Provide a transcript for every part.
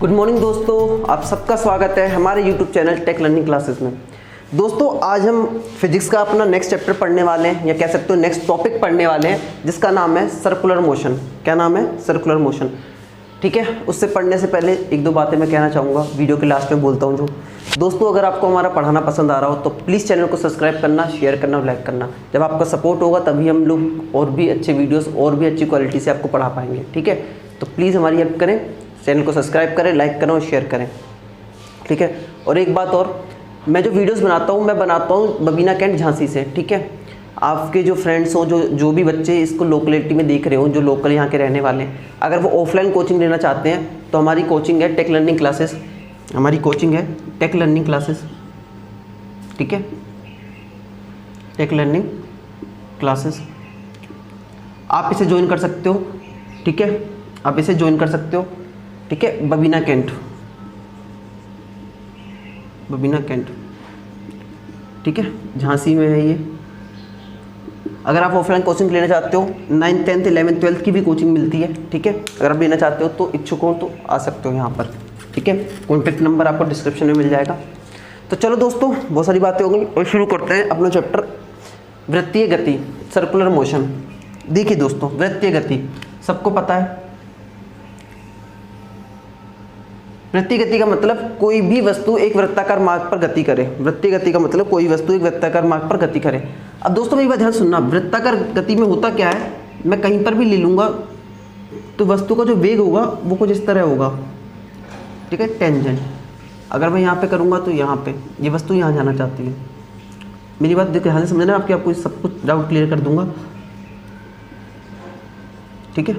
Good morning दोस्तों, आप सबका स्वागत है हमारे YouTube channel tech learning classes में। दोस्तों आज हम फिजिक्स का अपना नेक्स्ट चैप्टर पढ़ने वाले हैं, या कह सकते हो नेक्स्ट टॉपिक पढ़ने वाले हैं, जिसका नाम है सर्कुलर मोशन। क्या नाम है? Circular motion. ठीक है, उससे पढ़ने से पहले एक दो बातें मैं कहना चाहूँगा, वीडियो के लास्ट में बोलता हूँ जो। दोस्तों अगर आपको हमारा पढ़ाना पसंद आ रहा हो तो प्लीज़ चैनल को सब्सक्राइब करना, शेयर करना और लाइक करना। जब आपका सपोर्ट होगा तभी हम लोग और भी अच्छे वीडियोस और भी अच्छी क्वालिटी से आपको पढ़ा पाएंगे। ठीक है, तो प्लीज़ हमारी हेल्प करें, चैनल को सब्सक्राइब करें, लाइक करें और शेयर करें। ठीक है, और एक बात और, मैं जो वीडियोस बनाता हूँ मैं बनाता हूँ बबीना कैंट झांसी से। ठीक है, आपके जो फ्रेंड्स हों, जो भी बच्चे इसको लोकेलिटी में देख रहे हो, जो लोकल यहाँ के रहने वाले हैं, अगर वो ऑफलाइन कोचिंग लेना चाहते हैं तो हमारी कोचिंग है टेक लर्निंग क्लासेस। हमारी कोचिंग है टेक लर्निंग क्लासेस। ठीक है, टेक लर्निंग क्लासेस आप इसे ज्वाइन कर सकते हो। ठीक है, आप इसे ज्वाइन कर सकते हो। ठीक है, बबीना कैंट, बबीना कैंट। ठीक है, झांसी में है ये। अगर आप ऑफलाइन कोचिंग लेना चाहते हो, 9th 10th 11th 12th की भी कोचिंग मिलती है। ठीक है, अगर आप लेना चाहते हो तो इच्छुक हो तो आ सकते हो यहाँ पर। ठीक है, कॉन्टैक्ट नंबर आपको डिस्क्रिप्शन में मिल जाएगा। तो चलो दोस्तों, बहुत सारी बातें हो गई और शुरू करते हैं अपना चैप्टर वृत्तीय गति, सर्कुलर मोशन। देखिए दोस्तों, वृत्तीय गति सबको पता है। वृत्तीय गति का मतलब कोई भी वस्तु एक वृत्ताकार मार्ग पर गति करे। वृत्तीय गति का मतलब कोई वस्तु एक वृत्ताकार मार्ग पर गति करे। अब दोस्तों मेरी बात ध्यान सुनना, वृत्ताकार गति में होता क्या है, मैं कहीं पर भी ले लूँगा तो वस्तु का जो वेग होगा वो कुछ इस तरह होगा। ठीक है, टेंजेंट। अगर मैं यहाँ पे करूँगा तो यहाँ पे ये वस्तु यहाँ जाना चाहती है। मेरी बात ध्यान से समझना, आपको सब कुछ डाउट क्लियर कर दूंगा। ठीक है,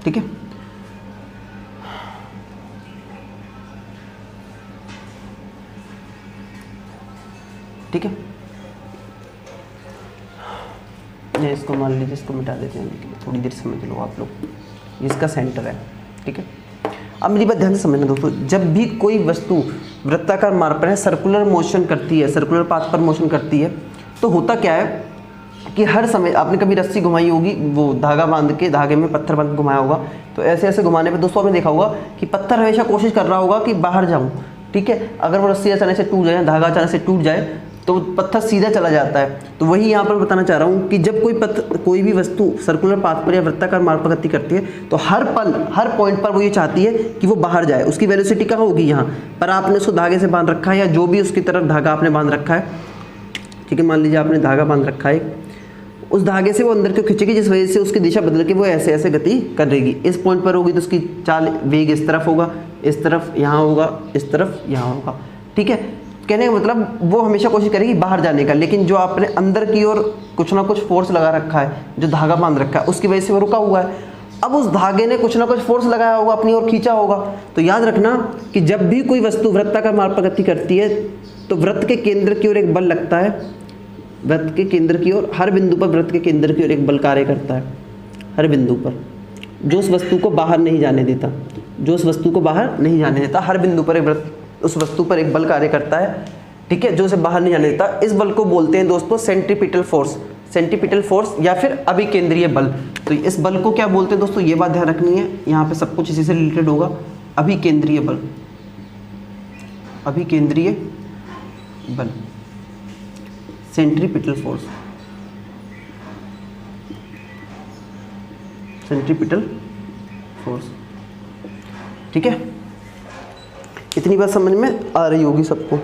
ठीक है। ठीक है, ये इसको मान लीजिए, इसको मिटा देते हैं, लेकिन थोड़ी देर समझ लो आप लोग। इसका सेंटर है। ठीक है, अब मेरी बात ध्यान से समझना दोस्तों, जब भी कोई वस्तु वृत्ताकार मार्ग पर है, सर्कुलर मोशन करती है, सर्कुलर पाथ पर मोशन करती है, तो होता क्या है कि हर समय आपने कभी रस्सी घुमाई होगी, वो धागा बांध के, धागे में पत्थर बांध के घुमाया होगा, तो ऐसे ऐसे घुमाने पे दोस्तों आपने देखा होगा कि पत्थर हमेशा कोशिश कर रहा होगा कि बाहर जाऊँ। ठीक है, अगर वो रस्सी अचानक से टूट जाए, धागा अचानक से टूट जाए तो पत्थर सीधा चला जाता है। तो वही यहाँ पर बताना चाह रहा हूँ कि जब कोई भी वस्तु सर्कुलर पाथ पर या वृत्ताकार मार्ग पर गति करती है तो हर पल, हर पॉइंट पर वो ये चाहती है कि वो बाहर जाए। उसकी वेलोसिटी कहाँ होगी? यहाँ पर। आपने उसको धागे से बांध रखा है, या जो भी उसकी तरफ धागा आपने बांध रखा है। ठीक है, मान लीजिए आपने धागा बांध रखा है, उस धागे से वो अंदर को खींचेगी, जिस वजह से उसकी दिशा बदल के वो ऐसे ऐसे गति करेगी। इस पॉइंट पर होगी तो उसकी चाल, वेग इस तरफ होगा, इस तरफ यहाँ होगा, इस तरफ यहाँ होगा। ठीक है, कहने का मतलब वो हमेशा कोशिश करेगी बाहर जाने का, लेकिन जो आपने अंदर की ओर कुछ ना कुछ फोर्स लगा रखा है, जो धागा बांध रखा है, उसकी वजह से वो रुका हुआ है। अब उस धागे ने कुछ ना कुछ फोर्स लगाया होगा, अपनी ओर खींचा होगा। तो याद रखना कि जब भी कोई वस्तु वृत्ताकार मार्ग पर गति करती है तो वृत्त के केंद्र की ओर एक बल लगता है। वृत्त के केंद्र की ओर, हर बिंदु पर वृत्त के केंद्र की ओर एक बल कार्य करता है, हर बिंदु पर, जो उस वस्तु को बाहर नहीं जाने देता, जो उस वस्तु को बाहर नहीं जाने देता। हर बिंदु पर एक वृत्त, उस वस्तु पर एक बल कार्य करता है। ठीक है, जो उसे बाहर नहीं जाने देता। इस बल को बोलते हैं दोस्तों सेंट्रीपिटल फोर्स, सेंट्रीपिटल फोर्स या फिर अभिकेंद्रीय बल। तो इस बल को क्या बोलते हैं दोस्तों, ये बात ध्यान रखनी है, यहाँ पे सब कुछ इसी से रिलेटेड होगा। अभिकेंद्रीय बल, अभिकेंद्रीय बल, सेंट्रीपिटल फोर्स, सेंट्रीपिटल फोर्स। ठीक है, इतनी बात समझ में आ रही होगी सबको।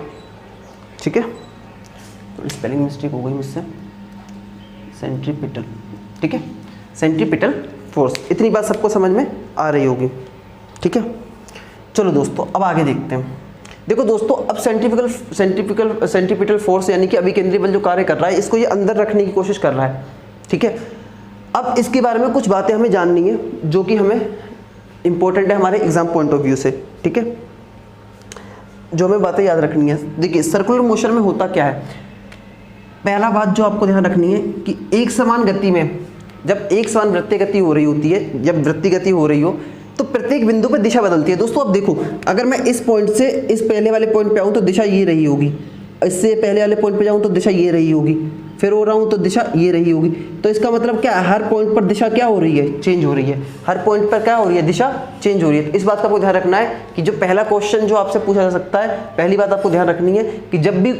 ठीक है, तो स्पेलिंग मिस्टेक हो गई मुझसे, सेंट्रीपिटल। ठीक है, सेंट्रीपिटल फोर्स, इतनी बात सबको समझ में आ रही होगी। ठीक है, चलो दोस्तों अब आगे देखते हैं। देखो दोस्तों, अब सेंट्रीपिटल फोर्स यानी कि अभिकेंद्रीय बल जो कार्य कर रहा है, इसको ये अंदर रखने की कोशिश कर रहा है। ठीक है, अब इसके बारे में कुछ बातें हमें जाननी है जो कि हमें इंपॉर्टेंट है हमारे एग्जाम पॉइंट ऑफ व्यू से। ठीक है, जो हमें बातें याद रखनी है। देखिए सर्कुलर मोशन में होता क्या है, पहला बात जो आपको ध्यान रखनी है कि एक समान गति में, जब एक समान वृत्तीय गति हो रही होती है, जब वृत्तीय गति हो रही हो तो प्रत्येक बिंदु पर दिशा बदलती है। दोस्तों अब देखो, अगर मैं इस पॉइंट से इस पहले वाले पॉइंट पे आऊँ तो दिशा ये रही होगी, इससे पहले वाले पॉइंट पे जाऊँ तो दिशा ये रही होगी, फिर हो रहा हूँ तो दिशा ये रही होगी। तो इसका मतलब क्या है, हर पॉइंट पर दिशा क्या हो रही है, चेंज हो रही है। हर पॉइंट पर क्या हो रही है, दिशा चेंज हो रही है। तो इस बात का आपको ध्यान रखना है कि जो पहला क्वेश्चन जो आपसे पूछा जा सकता है, पहली बात आपको ध्यान रखनी है कि जब भी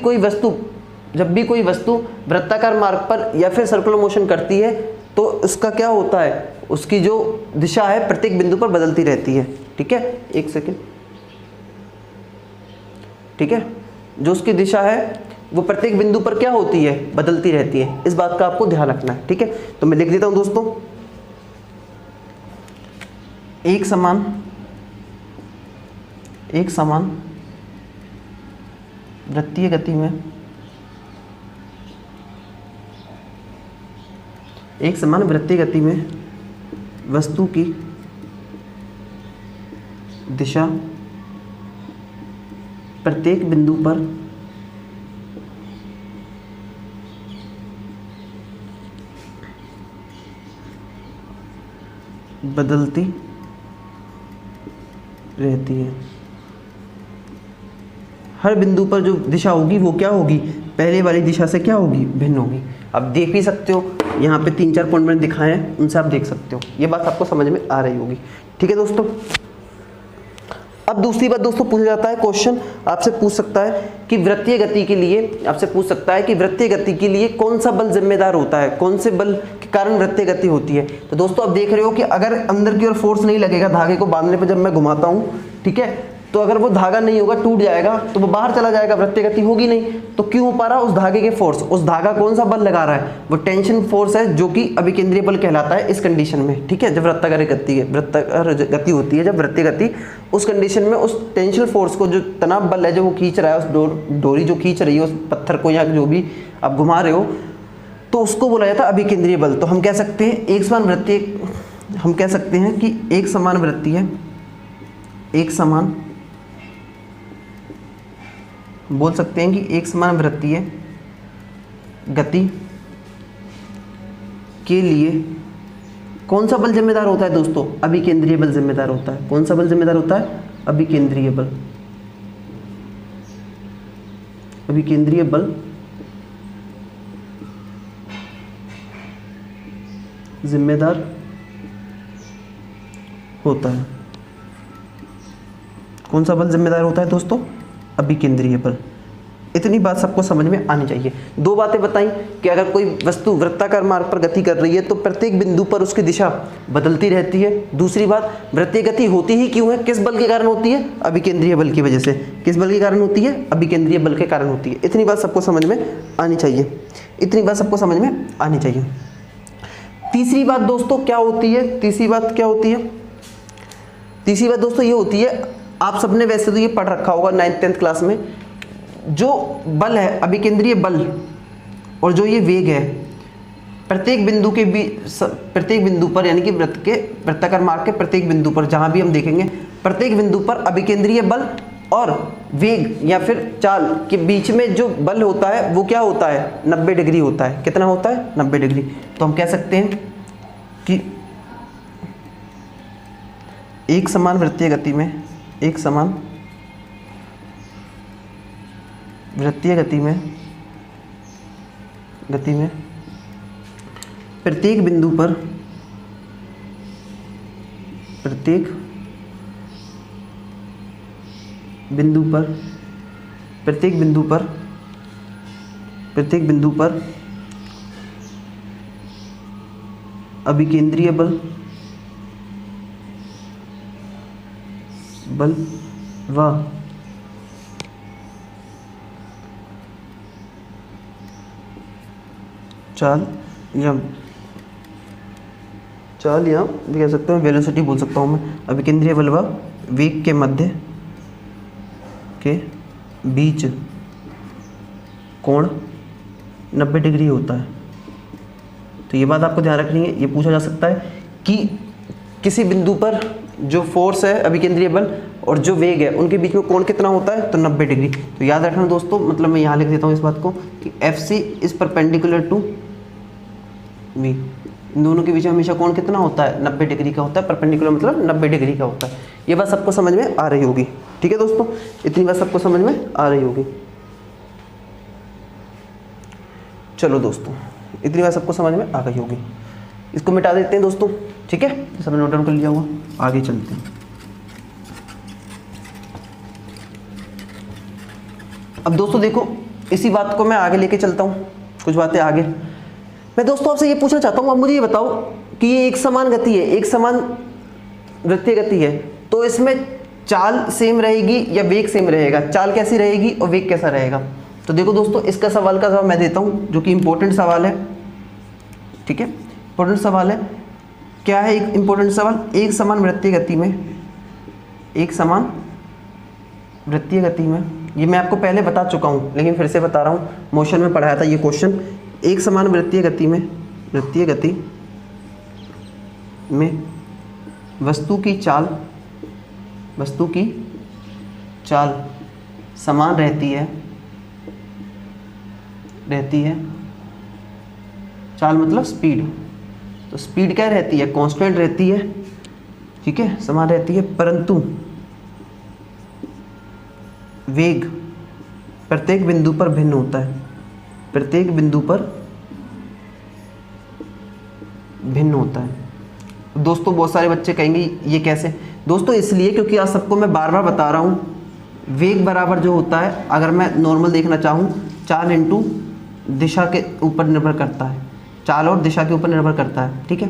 कोई वस्तु वृत्ताकार मार्ग पर या फिर सर्कुलर मोशन करती है तो उसका क्या होता है, उसकी जो दिशा है प्रत्येक बिंदु पर बदलती रहती है। ठीक है, एक सेकेंड। ठीक है, जो उसकी दिशा है वो प्रत्येक बिंदु पर क्या होती है, बदलती रहती है। इस बात का आपको ध्यान रखना है। ठीक है, तो मैं लिख देता हूं दोस्तों, एक समान वृत्तीय गति में वस्तु की दिशा प्रत्येक बिंदु पर बदलती रहती है। हर बिंदु पर जो दिशा होगी वो क्या होगी, पहले वाली दिशा से क्या होगी, भिन्न होगी। आप देख भी सकते हो, यहाँ पे 3-4 पॉइंट मैंने दिखाए हैं, उनसे आप देख सकते हो। ये बात आपको समझ में आ रही होगी। ठीक है दोस्तों, अब दूसरी बात दोस्तों पूछा जाता है, क्वेश्चन आपसे पूछ सकता है कि वृत्तीय गति के लिए कौन सा बल जिम्मेदार होता है, कौन से बल के कारण वृत्तीय गति होती है। तो दोस्तों आप देख रहे हो कि अगर अंदर की ओर फोर्स नहीं लगेगा धागे को बांधने पर, जब मैं घुमाता हूँ, ठीक है, तो अगर वो धागा नहीं होगा, टूट जाएगा, तो वो बाहर चला जाएगा, वृत्तीय गति होगी नहीं। तो क्यों हो पा रहा, उस धागे के फोर्स, उस धागा कौन सा बल लगा रहा है, वो टेंशन फोर्स है, जो कि अभिकेंद्रीय बल कहलाता है इस कंडीशन में। ठीक है, जब वृत्ताकार गति होती है, जब वृत्तीय गति, उस कंडीशन में उस टेंशन फोर्स को, जो तनाव बल है जो वो खींच रहा है, उस डोरी जो खींच रही है उस पत्थर को या जो भी आप घुमा रहे हो, तो उसको बोला जाता है अभिकेंद्रीय बल। तो हम कह सकते हैं एक समान वृत्तीय गति के लिए कौन सा बल जिम्मेदार होता है दोस्तों, अभिकेंद्रीय बल जिम्मेदार होता है। कौन सा बल जिम्मेदार होता है, अभिकेंद्रीय बल जिम्मेदार होता है। कौन सा बल जिम्मेदार होता है दोस्तों, अभिकेंद्रीय बल। इतनी बात सबको समझ में आनी चाहिए। दो बातें बताई कि अगर कोई वस्तु वृत्ताकार मार्ग पर गति कर रही है तो प्रत्येक बिंदु पर उसकी दिशा बदलती रहती है। दूसरी बात, वृत्तीय गति होती ही क्यों है, किस बल के कारण होती है, अभिकेंद्रीय बल की वजह से। किस बल के कारण होती है, अभिकेंद्रीय बल के कारण होती है। इतनी बात सबको समझ में आनी चाहिए। तीसरी बात दोस्तों क्या होती है, तीसरी बात दोस्तों ये होती है, आप सबने वैसे तो ये पढ़ रखा होगा 9th-10th क्लास में, जो बल है अभिकेंद्रीय बल और जो ये वेग है, प्रत्येक बिंदु पर यानी कि वृत्ताकार मार्ग के प्रत्येक बिंदु पर, जहां भी हम देखेंगे प्रत्येक बिंदु पर अभिकेंद्रीय बल और वेग या फिर चाल के बीच में जो बल होता है वो क्या होता है, 90 डिग्री होता है। कितना होता है, 90 डिग्री। तो हम कह सकते हैं कि एक समान वृत्तीय गति में प्रत्येक बिंदु पर अभिकेंद्रीय बल व चाल या कह सकते हैं वेलोसिटी बोल सकता हूँ मैं, अभिकेंद्रीय बल व वेग के मध्य के बीच कोण 90 डिग्री होता है। तो ये बात आपको ध्यान रखनी है। ये पूछा जा सकता है कि किसी बिंदु पर जो फोर्स है अभिकेंद्रीय बल और जो वेग है उनके बीच में कोण कितना होता है, तो 90 डिग्री। तो याद रखना दोस्तों, मतलब मैं यहाँ लिख देता हूँ इस बात को कि FC is perpendicular to V। इन दोनों के बीच में हमेशा कोण कितना होता है, 90 डिग्री का होता है। परपेंडिकुलर मतलब 90 डिग्री का होता है। ये बात सबको समझ में आ रही होगी। ठीक है दोस्तों, इतनी बात सबको समझ में आ रही होगी। चलो दोस्तों, इतनी बात सबको समझ में आ गई होगी। इसको मिटा देते हैं दोस्तों, ठीक है, सबने नोट डाउन कर लिया होगा। आगे चलते हैं। अब दोस्तों देखो, इसी बात को मैं आगे लेके चलता हूँ, कुछ बातें आगे। मैं दोस्तों आपसे ये पूछना चाहता हूँ, अब मुझे ये बताओ कि ये एक समान गति है, एक समान वृत्तीय गति है, तो इसमें चाल सेम रहेगी या वेग सेम रहेगा? चाल कैसी रहेगी और वेग कैसा रहेगा? तो देखो दोस्तों, इसका सवाल का जवाब मैं देता हूँ, जो कि इंपॉर्टेंट सवाल है, ठीक है, इंपॉर्टेंट सवाल है। क्या है एक इंपॉर्टेंट सवाल? एक समान वृत्तीय गति में, एक समान वृत्तीय गति में, ये मैं आपको पहले बता चुका हूँ लेकिन फिर से बता रहा हूँ, मोशन में पढ़ाया था ये क्वेश्चन। एक समान वृत्तीय गति में, वृत्तीय गति में वस्तु की चाल, वस्तु की चाल समान रहती है, चाल मतलब स्पीड, तो स्पीड क्या रहती है? कांस्टेंट रहती है, ठीक है, समान रहती है, परंतु वेग प्रत्येक बिंदु पर भिन्न होता है, प्रत्येक बिंदु पर भिन्न होता है। दोस्तों बहुत सारे बच्चे कहेंगे ये कैसे? दोस्तों इसलिए क्योंकि आज सबको मैं बार बार बता रहा हूँ, वेग बराबर जो होता है, अगर मैं नॉर्मल देखना चाहूँ, चाल इंटू दिशा के ऊपर निर्भर करता है, चाल और दिशा के ऊपर निर्भर करता है, ठीक है।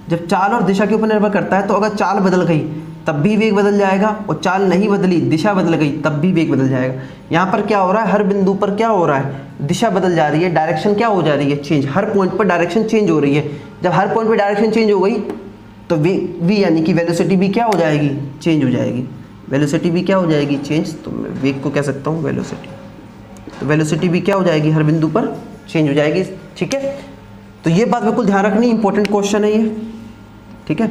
जब चाल और दिशा के ऊपर निर्भर करता है तो अगर चाल बदल गई तब भी वेग बदल जाएगा, और चाल नहीं बदली, दिशा बदल गई, तब भी वेग बदल जाएगा। यहाँ पर क्या हो रहा है? हर बिंदु पर क्या हो रहा है? दिशा बदल जा रही है, डायरेक्शन क्या हो जा रही है? चेंज। हर पॉइंट पर डायरेक्शन चेंज हो रही है। जब हर पॉइंट पर डायरेक्शन चेंज हो गई तो वेग भी यानी कि वेलोसिटी भी क्या हो जाएगी? चेंज हो जाएगी। वेलोसिटी भी क्या हो जाएगी? चेंज। तो मैं वेग को कह सकता हूँ वेलोसिटी, तो वेलोसिटी भी क्या हो जाएगी? हर बिंदु पर चेंज हो जाएगी, ठीक है। तो ये बात बिल्कुल ध्यान रखनी, इंपॉर्टेंट क्वेश्चन है ये, ठीक है,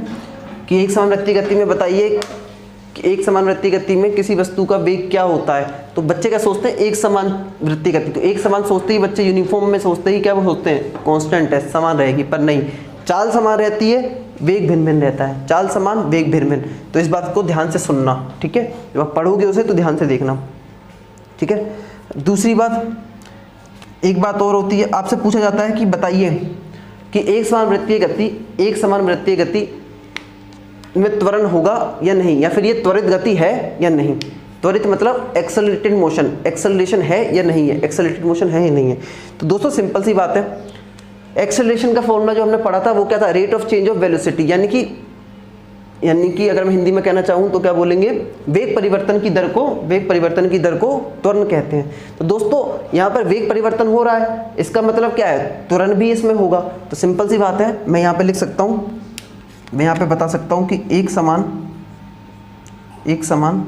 कि एक समान वृत्तीय गति में बताइए कि एक समान वृत्तीय गति में किसी वस्तु का वेग क्या होता है। तो बच्चे क्या सोचते हैं? एक समान वृत्तीय गति, तो एक समान सोचते ही बच्चे यूनिफॉर्म में सोचते ही क्या वो सोचते हैं? कांस्टेंट है, समान रहेगी, पर नहीं, चाल समान रहती है, वेग भिन्न भिन्न रहता है। चाल समान, वेग भिन्न भिन्न। तो इस बात को ध्यान से सुनना, ठीक है, जब आप पढ़ोगे उसे तो ध्यान से देखना, ठीक है। दूसरी बात, एक बात और होती है, आपसे पूछा जाता है कि बताइए कि एक समान वृत्तीय गति, एक समान वृत्तीय गति में त्वरण होगा या नहीं, या फिर ये त्वरित गति है या नहीं। त्वरित मतलब एक्सेलरेटेड मोशन, एक्सेलरेशन है या नहीं है, एक्सेलरेटेड मोशन है या नहीं है। तो दोस्तों सिंपल सी बात है, एक्सेलरेशन का फॉर्मूला जो हमने पढ़ा था वो क्या था? Rate of change of velocity, यानी कि अगर मैं हिंदी में कहना चाहूँ तो क्या बोलेंगे? वेग परिवर्तन की दर को, वेग परिवर्तन की दर को त्वरण कहते हैं। तो दोस्तों यहाँ पर वेग परिवर्तन हो रहा है, इसका मतलब क्या है? त्वरण भी इसमें होगा। तो सिंपल सी बात है, मैं यहाँ पे लिख सकता हूँ, मैं यहाँ पे बता सकता हूँ कि एक समान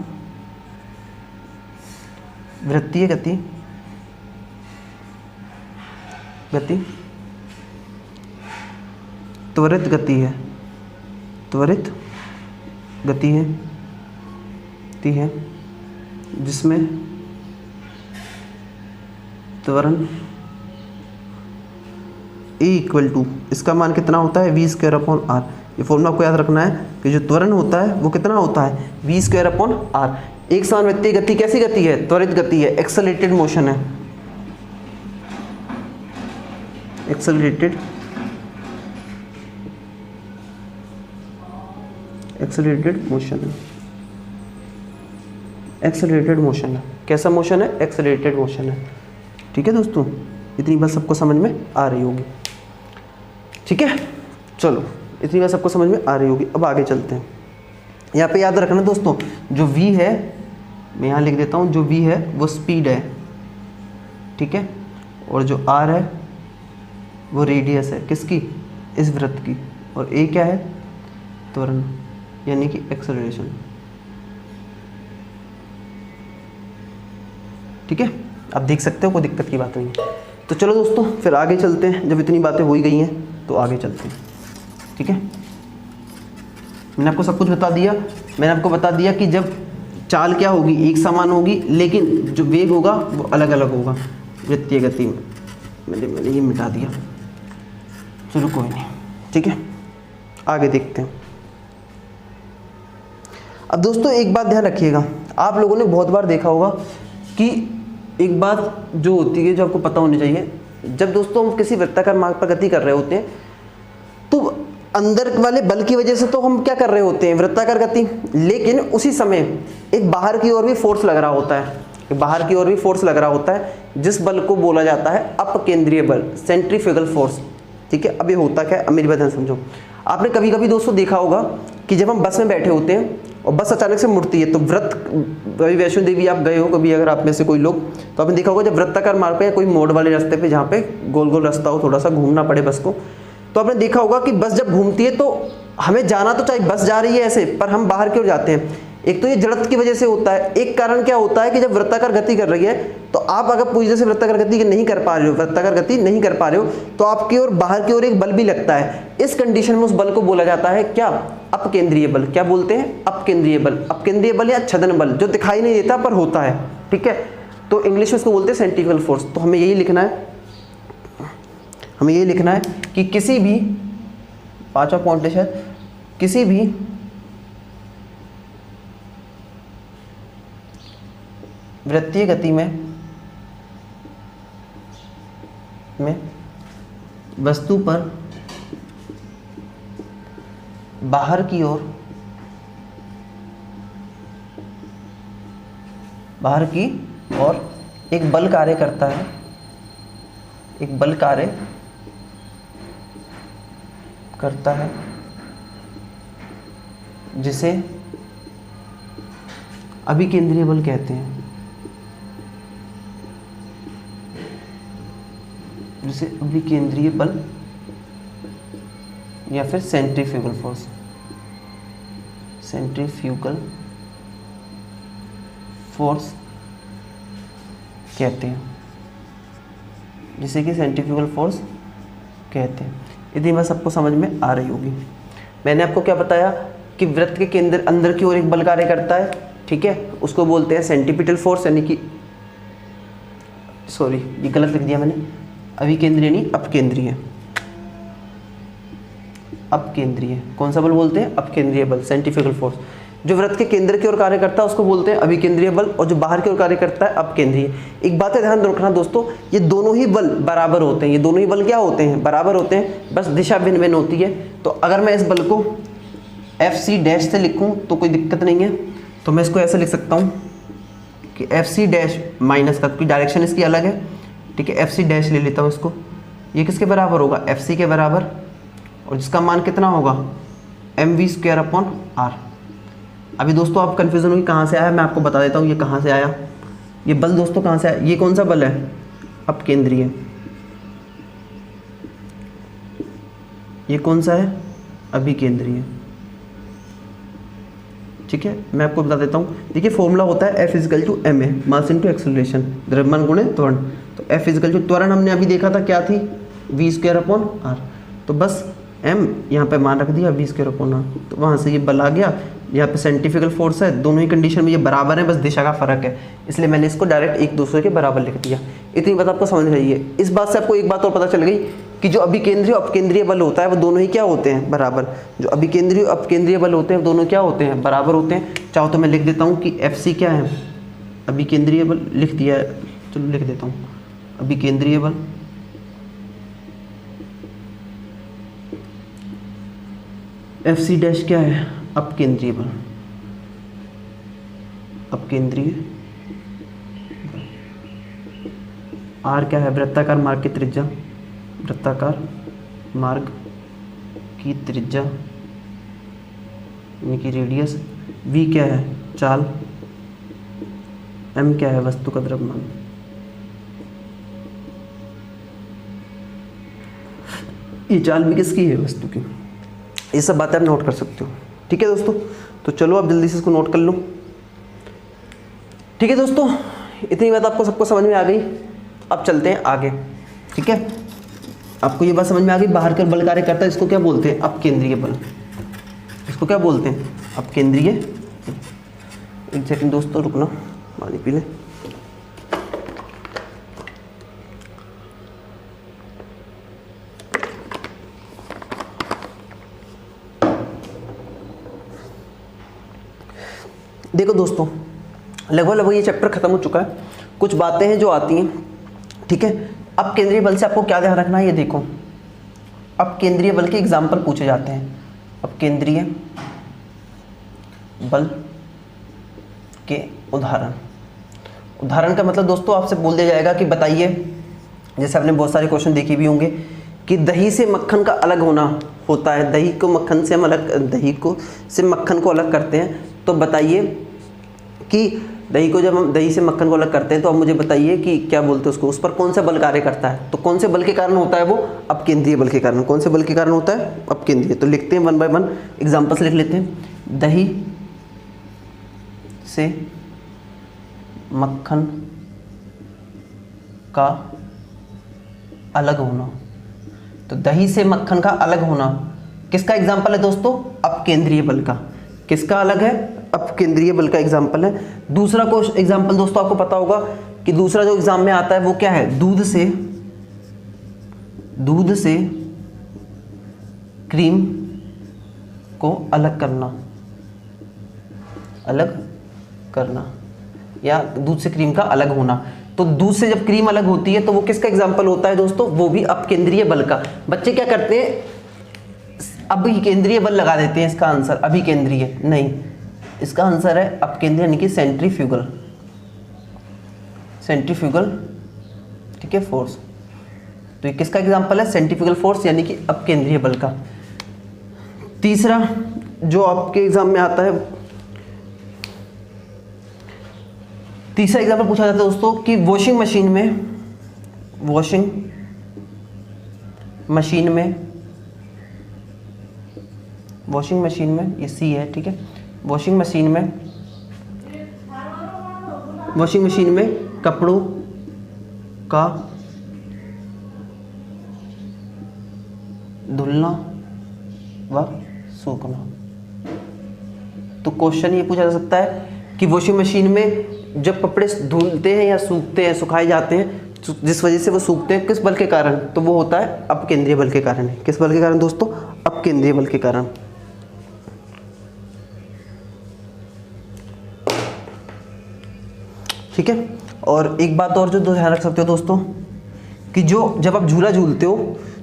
वृत्तीय गति त्वरित गति है, त्वरित गति है जिसमें त्वरण E इक्वल टू, इसका मान कितना होता है? v²/r। ये फॉर्मूला आपको याद रखना है कि जो त्वरण होता है वो कितना होता है? v²/r। एक समान वृत्तीय गति कैसी गति है? त्वरित गति है, एक्सेलरेटेड मोशन है, एक्सेलरेटेड मोशन है, एक्सेलरेटेड मोशन है। कैसा मोशन है? एक्सेलरेटेड मोशन है, ठीक है दोस्तों। इतनी बात सबको समझ में आ रही होगी, ठीक है। चलो, इतनी बात सबको समझ में आ रही होगी। अब आगे चलते हैं। यहाँ पे याद रखना दोस्तों, जो v है, मैं यहाँ लिख देता हूँ, जो v है वो स्पीड है, ठीक है, और जो r है वो रेडियस है, किसकी? इस वृत्त की। और a क्या है? त्वरण, यानी कि एक्सेलरेशन, ठीक है। आप देख सकते हो, कोई दिक्कत की बात नहीं है। तो चलो दोस्तों फिर आगे चलते हैं। जब इतनी बातें हो ही गई हैं तो आगे चलते हैं, ठीक है। मैंने आपको सब कुछ बता दिया। मैंने आपको बता दिया कि जब चाल क्या होगी? एक समान होगी, लेकिन जो वेग होगा वो अलग अलग होगा वृत्तीय गति में। मैंने ये मिटा दिया, चलो कोई नहीं, ठीक है। आगे देखते हैं। अब दोस्तों एक बात ध्यान रखिएगा, आप लोगों ने बहुत बार देखा होगा कि एक बात जो होती है, जो आपको पता होनी चाहिए, जब दोस्तों हम किसी वृत्ताकार मार्ग पर गति कर रहे होते हैं तो अंदर वाले बल की वजह से तो हम क्या कर रहे होते हैं, वृत्ताकार गति, लेकिन उसी समय एक बाहर की ओर भी फोर्स लग रहा होता है, बाहर की ओर भी फोर्स लग रहा होता है जिस बल को बोला जाता है अपकेंद्रीय बल, सेंट्रीफ्यूगल फोर्स। ठीक है, अब ये होता क्या है, अब मेरी बात ध्यान समझो। आपने कभी कभी दोस्तों देखा होगा कि जब हम बस में बैठे होते हैं और बस अचानक से मुड़ती है तो वैष्णो देवी आप गए हो कभी, अगर आप में से कोई लोग, तो आपने देखा होगा जब वृत्ताकार मार्ग पे या कोई मोड़ वाले रास्ते पे जहाँ पे गोल गोल रास्ता हो, थोड़ा सा घूमना पड़े बस को, तो आपने देखा होगा कि बस जब घूमती है तो हमें जाना तो चाहिए, बस जा रही है ऐसे, पर हम बाहर की ओर जाते हैं। एक तो ये जड़त्व की वजह से होता है, एक कारण क्या होता है कि जब वृत्ताकार गति कर रही है तो आप अगर पूरी तरह से वृत्ताकार गति नहीं कर पा रहे हो, वृत्ताकार गति नहीं कर पा रहे हो, तो आपकी ओर बाहर की ओर एक बल भी लगता है। इस कंडीशन में उस बल को बोला जाता है क्या, अपकेंद्रीय बल। क्या बोलते हैं, अपकेंद्रीय बल। अपकेंद्रीय बल या छदन बल, जो दिखाई नहीं देता पर होता है। ठीक है, तो इंग्लिश में इसको बोलते हैं सेंट्रीफ्यूगल फोर्स। तो हमें यही लिखना है, हमें यही लिखना है कि किसी भी, पांचवा पॉइंट है शायद, किसी भी वृत्तीय गति में वस्तु पर बाहर की ओर एक बल कार्य करता है, एक बल कार्य करता है जिसे अभिकेंद्रीय बल कहते हैं, जिसे अभिकेंद्रीय बल या फिर सेंट्रीफ्यूगल फोर्स, सेंट्रीफ्यूगल फोर्स कहते हैं, जिसे कि सेंट्रीफ्यूगल फोर्स कहते हैं। इतनी बात सबको समझ में आ रही होगी। मैंने आपको क्या बताया कि वृत्त के केंद्र अंदर की ओर एक बल कार्य करता है, ठीक है, उसको बोलते हैं सेंट्रीपिटल फोर्स, यानी कि सॉरी ये गलत लिख दिया मैंने, अभिकेंद्रीय नहीं अपकेंद्रीय, अपकेंद्रीय। कौन सा बल बोलते हैं, अपकेंद्रीय बल, सेंट्रीफ्यूगल फोर्स। जो वृत्त के केंद्र की ओर कार्य करता है उसको बोलते हैं अभिकेंद्रीय बल, और जो बाहर की ओर कार्य करता है अपकेंद्रीय। एक बात है ध्यान रखना दोस्तों, ये दोनों ही बल बराबर होते हैं, ये दोनों ही बल क्या होते हैं, बराबर होते हैं, बस दिशा भिन्न भिन्न होती है। तो अगर मैं इस बल को FC डैश से लिखूं तो कोई दिक्कत नहीं है, तो मैं इसको ऐसे लिख सकता हूं कि FC डैश माइनस का, क्योंकि डायरेक्शन इसकी अलग है, ठीक है, FC डैश ले लेता हूं इसको। ये किसके बराबर होगा, FC के बराबर, और जिसका मान कितना होगा mv²/r। अभी दोस्तों आप कंफ्यूजन हुई कहाँ से आया, मैं आपको बता देता हूँ ये कहाँ से आया। ये बल दोस्तों कहाँ से आया, ये कौन सा बल है, अपकेंद्रीय। ये कौन सा है, अभिकेंद्रीय। ठीक है, मैं आपको बता देता हूँ। देखिए फॉर्मूला होता है F = ma, mass into acceleration, द्रव्यमान गुणे त्वरण। तो F = त्वरण हमने अभी देखा था क्या थी, v²/r। तो बस m यहाँ पे मान रख दिया, v²/r। तो वहाँ से ये बल आ गया, यहाँ पे सेंट्रीफ्यूगल फोर्स है, दोनों ही कंडीशन में ये बराबर है, बस दिशा का फर्क है, इसलिए मैंने इसको डायरेक्ट एक दूसरे के बराबर लिख दिया। इतनी बात आपको समझ रही है। इस बात से आपको एक बात और पता चल गई कि जो अभिकेंद्रीय और अपकेंद्रीय बल होता है वो दोनों ही क्या होते हैं, बराबर। जो अभिकेंद्रीय और अपकेंद्रीय बल होते हैं वो दोनों क्या होते हैं, बराबर होते हैं। चाहो तो मैं लिख देता हूँ कि FC क्या है, अभिकेंद्रीय बल, लिख दिया है, चलो लिख देता हूँ अभिकेंद्रीय बल, FC डैश क्या है, अपकेंद्रीय बल, अपकेंद्रीय। R क्या है, वृत्ताकार मार्ग की त्रिज्या, वृत्ताकार मार्ग की त्रिज्या यानी कि रेडियस। V क्या है, चाल। M क्या है, वस्तु का द्रव्यमान। ये चाल भी किसकी है, वस्तु की। ये सब बातें आप नोट कर सकते हो। ठीक है दोस्तों, तो चलो आप जल्दी से इसको नोट कर लो। ठीक है दोस्तों, इतनी बात आपको सबको समझ में आ गई। अब चलते हैं आगे। ठीक है, आपको ये बात समझ में आ गई, बाहर का बल कार्य करता है, इसको क्या बोलते हैं, अपकेंद्रीय बल। इसको क्या बोलते हैं, अपकेंद्रीय। एक सेकंड दोस्तों रुकना, पानी पी ले। देखो दोस्तों, लगभग ये चैप्टर खत्म हो चुका है। कुछ बातें हैं जो आती हैं, ठीक है, अब केंद्रीय बल से आपको क्या ध्यान रखना है, ये देखो, अब केंद्रीय बल के एग्जाम्पल पूछे जाते हैं। अब केंद्रीय बल के उदाहरण का मतलब दोस्तों आपसे बोल दिया जाएगा कि बताइए, जैसे आपने बहुत सारे क्वेश्चन देखे भी होंगे कि दही से मक्खन का अलग होना होता है, दही को मक्खन से हम अलग, मक्खन को अलग करते हैं, तो बताइए कि जब हम दही से मक्खन को अलग करते हैं तो अब मुझे बताइए कि क्या बोलते हैं उसको, उस पर कौन सा बल कार्य करता है। तो कौन से बल के कारण होता है वो, अपकेंद्रीय बल के कारण। कौन से बल के कारण होता है, अपकेंद्रीय। तो लिखते हैं 1 बाय 1 एग्जाम्पल्स लिख लेते हैं। दही से मक्खन का अलग होना, तो दही से मक्खन का अलग होना किसका एग्जाम्पल है दोस्तों, अपकेंद्रीय बल का। किसका अलग है, अपकेंद्रीय बल का एग्जाम्पल है। दूसरा एग्जाम्पल दोस्तों आपको पता होगा कि दूसरा जो एग्जाम में आता है वो क्या है, दूध से क्रीम को अलग करना या दूध से क्रीम का अलग होना। तो दूध से जब क्रीम अलग होती है तो वो किसका एग्जाम्पल होता है दोस्तों, वो भी अपकेंद्रीय बल का। बच्चे क्या करते हैं, अभिकेंद्रीय बल लगा देते हैं इसका आंसर, अभिकेंद्रीय नहीं, इसका आंसर है अपकेंद्रीय यानी कि सेंट्रीफ्यूगल, ठीक है, फोर्स। तो ये किसका एग्जाम्पल है, सेंट्रीफ्यूगल फोर्स यानी कि अपकेंद्रीय बल का। तीसरा जो आपके एग्जाम में आता है, तीसरा एग्जाम्पल पूछा जाता है दोस्तों कि वॉशिंग मशीन में ये सी है, ठीक है, वॉशिंग मशीन में कपड़ों का धुलना व सूखना। तो क्वेश्चन ये पूछा जा सकता है कि वॉशिंग मशीन में जब कपड़े धुलते हैं या सूखते हैं, सुखाए जाते हैं, जिस वजह से वो सूखते हैं, किस बल के कारण, तो वो होता है अपकेंद्रीय बल के कारण। किस बल के कारण दोस्तों, अपकेंद्रीय बल के कारण। ठीक है। और एक बात और जो ध्यान रख सकते हो दोस्तों कि जब आप झूला झूलते हो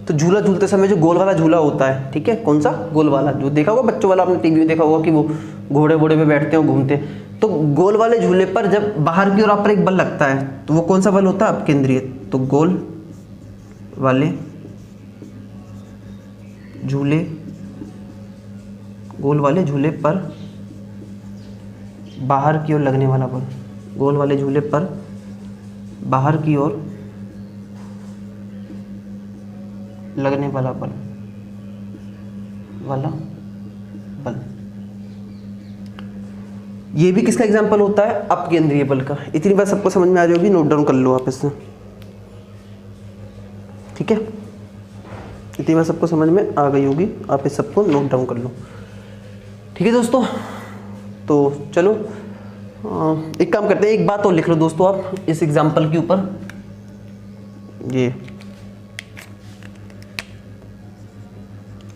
तो झूला झूलते समय जो गोल वाला झूला होता है, ठीक है, कौन सा, गोल वाला, जो देखा होगा बच्चों वाला, आपने टीवी में देखा होगा कि वो घोड़े पे बैठते हैं, घूमते हैं, तो गोल वाले झूले पर जब बाहर की ओर आप पर एक बल लगता है तो वो कौन सा बल होता है, अपकेंद्रीय। तो गोल वाले झूले पर बाहर की ओर लगने वाला बल, गोल वाले झूले पर बाहर की ओर लगने वाला बल ये भी किसका एग्जाम्पल होता है, अपकेंद्रीय बल का। इतनी बात सबको समझ में आ जाएगी, नोट डाउन कर लो आप इससे, ठीक है, इतनी बात सबको समझ में आ गई होगी, आप इस सबको नोट डाउन कर लो, ठीक है दोस्तों। तो चलो एक काम करते हैं, एक बात और लिख लो दोस्तों आप इस एग्जाम्पल के ऊपर, ये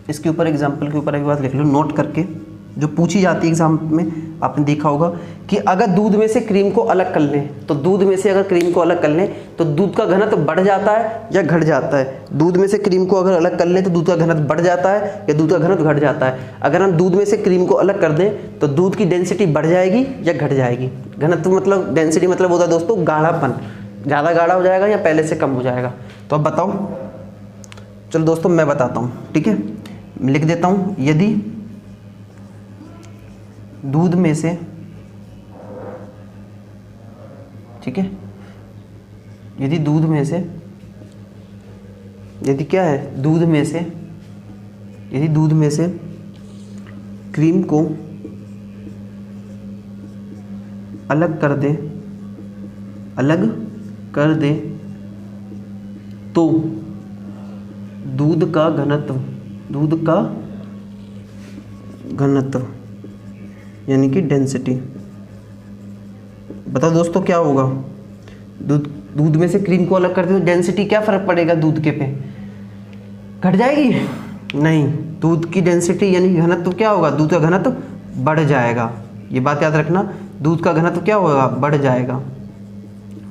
इसके ऊपर, एग्जाम्पल के ऊपर एक बात लिख लो नोट करके, जो पूछी जाती है एग्जाम में। आपने देखा होगा कि अगर दूध में से क्रीम को अलग कर लें, तो दूध में से अगर क्रीम को अलग कर लें तो दूध का घनत्व बढ़ जाता है या घट जाता है। दूध में से क्रीम को अगर अलग कर लें तो दूध का घनत्व बढ़ जाता है या दूध का घनत्व घट जाता है। अगर हम दूध में से क्रीम को अलग कर दें तो दूध की डेंसिटी बढ़ जाएगी या घट जाएगी। घनत्व मतलब, डेंसिटी मतलब होता है दोस्तों गाढ़ापन, ज़्यादा गाढ़ा हो जाएगा या पहले से कम हो जाएगा। तो अब बताओ, चलो दोस्तों मैं बताता हूँ, ठीक है, लिख देता हूँ। यदि दूध में से, ठीक है, यदि दूध में से, यदि क्या है, दूध में से, यदि दूध में से क्रीम को अलग कर दे, तो दूध का घनत्व यानी कि डेंसिटी, बताओ दोस्तों क्या होगा। दूध में से क्रीम को अलग कर दे तो डेंसिटी, क्या फर्क पड़ेगा दूध के पे, घट जाएगी? नहीं, दूध की डेंसिटी यानी घनत्व क्या होगा, दूध का घनत्व बढ़ जाएगा। ये बात याद रखना, दूध का घनत्व क्या होगा, बढ़ जाएगा।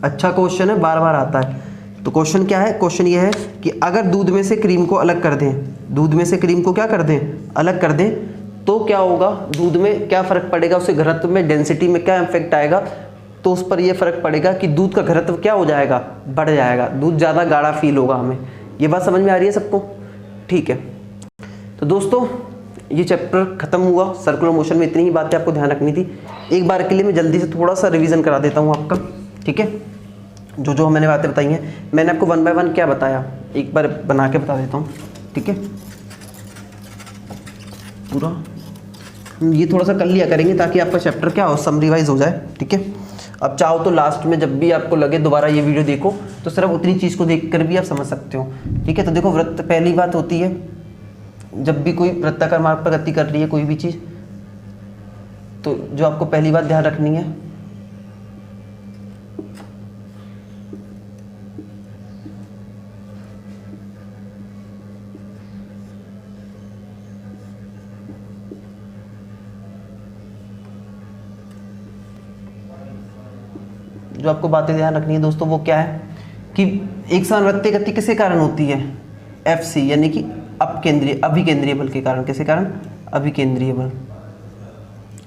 अच्छा क्वेश्चन है, बार बार आता है। तो क्वेश्चन क्या है, क्वेश्चन ये है कि अगर दूध में से क्रीम को अलग कर दें, दूध में से क्रीम को क्या कर दें, अलग कर दें, तो क्या होगा, दूध में क्या फ़र्क पड़ेगा, उसके घनत्व में, डेंसिटी में क्या इफेक्ट आएगा, तो उस पर ये फ़र्क पड़ेगा कि दूध का घनत्व क्या हो जाएगा, बढ़ जाएगा, दूध ज़्यादा गाढ़ा फील होगा हमें। ये बात समझ में आ रही है सबको? ठीक है, तो दोस्तों ये चैप्टर खत्म हुआ। सर्कुलर मोशन में इतनी ही बातें आपको ध्यान रखनी थी। एक बार के लिए मैं जल्दी से थोड़ा सा रिवीजन करा देता हूँ आपका, ठीक है। जो मैंने बातें बताई हैं, मैंने आपको 1 बाय 1 क्या बताया, एक बार बना के बता देता हूँ, ठीक है। पूरा ये थोड़ा सा कर लिया करेंगे ताकि आपका चैप्टर क्या हो, समरीवाइज हो जाए, ठीक है। अब चाहो तो लास्ट में जब भी आपको लगे दोबारा ये वीडियो देखो तो सिर्फ उतनी चीज़ को देखकर भी आप समझ सकते हो, ठीक है। तो देखो वृत्त, पहली बात होती है जब भी कोई वृत्ताकार मार्ग पर गति कर रही है कोई भी चीज़, तो जो आपको पहली बात ध्यान रखनी है, जो आपको बातें ध्यान रखनी है दोस्तों वो क्या है कि एक समान वृत्तीय गति किसके कारण होती है, FC यानी कि अपकेंद्रीय, अभिकेंद्रीय बल के कारण। किसके कारण? अभिकेंद्रीय बल।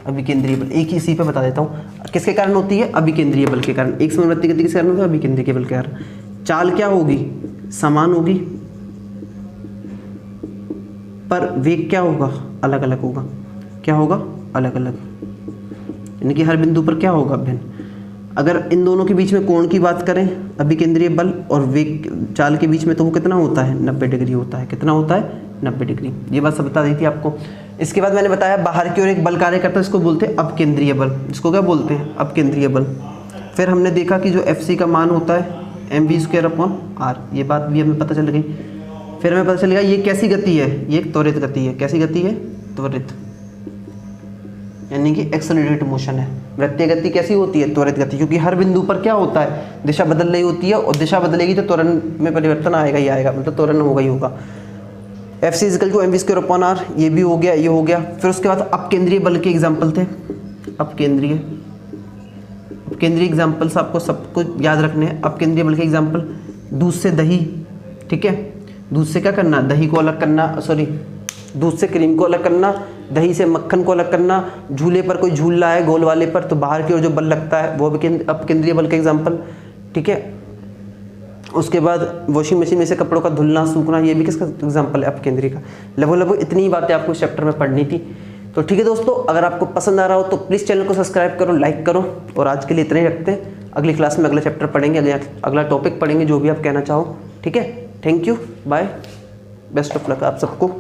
अभिकेंद्रीय बल एक ही इसी पे बता देता हूँ, किसके कारण होती है, अभिकेंद्रीय बल के कारण। एक समान वृत्तीय गति किसके कारण होती है, अभिकेंद्रीय बल के कारण। चाल क्या होगी, समान होगी, पर वेग क्या होगा, अलग अलग होगा। क्या होगा, अलग अलग, यानी कि हर बिंदु पर क्या होगा, भिन्न। अगर इन दोनों के बीच में कोण की बात करें, अभिकेंद्रीय बल और वेग चाल के बीच में, तो वो कितना होता है, 90 डिग्री होता है। कितना होता है, 90 डिग्री। ये बात सब बता दी थी आपको। इसके बाद मैंने बताया बाहर की ओर एक बल कार्य करता है, इसको बोलते हैं अपकेंद्रीय बल। इसको क्या बोलते हैं, अपकेंद्रीय बल। फिर हमने देखा कि जो FC का मान होता है mv²/r, ये बात भी हमें पता चल गई। फिर हमें पता चल गया ये कैसी गति है, ये एक त्वरित गति है। कैसी गति है, त्वरित, यानी कि एक्सेलरेटेड मोशन है। वृत्तीय गति कैसी होती है, त्वरित गति, क्योंकि हर बिंदु पर क्या होता है, दिशा बदल रही होती है, और दिशा बदलेगी तो त्वरण में परिवर्तन आएगा ही आएगा, मतलब त्वरण होगा ही होगा। FC = mv²/r, ये भी हो गया, ये हो गया। फिर उसके बाद अपकेंद्रीय बल के एग्जाम्पल थे। अपकेंद्रीय एग्जाम्पल्स आपको सबको याद रखने हैं। अपकेंद्रीय बल के एग्जाम्पल, दूध से दही, ठीक है। दूध से क्या करना, दही को अलग करना, सॉरी दूध से क्रीम को अलग करना, दही से मक्खन को अलग करना। झूले पर कोई झूल रहा है गोल वाले पर, तो बाहर की ओर जो बल लगता है वो अपकेंद्रीय बल का एग्जाम्पल, ठीक है। उसके बाद वॉशिंग मशीन में से कपड़ों का धुलना सूखना, ये भी किसका एग्जाम्पल है, अपकेंद्रीय का। लगभग इतनी ही बातें आपको इस चैप्टर में पढ़नी थी। तो ठीक है दोस्तों, अगर आपको पसंद आ रहा हो तो प्लीज़ चैनल को सब्सक्राइब करो, लाइक करो, और आज के लिए इतना ही रखते हैं। अगली क्लास में अगला चैप्टर पढ़ेंगे, अगला टॉपिक पढ़ेंगे, जो भी आप कहना चाहो, ठीक है। Thank you, bye, best of luck आप सबको।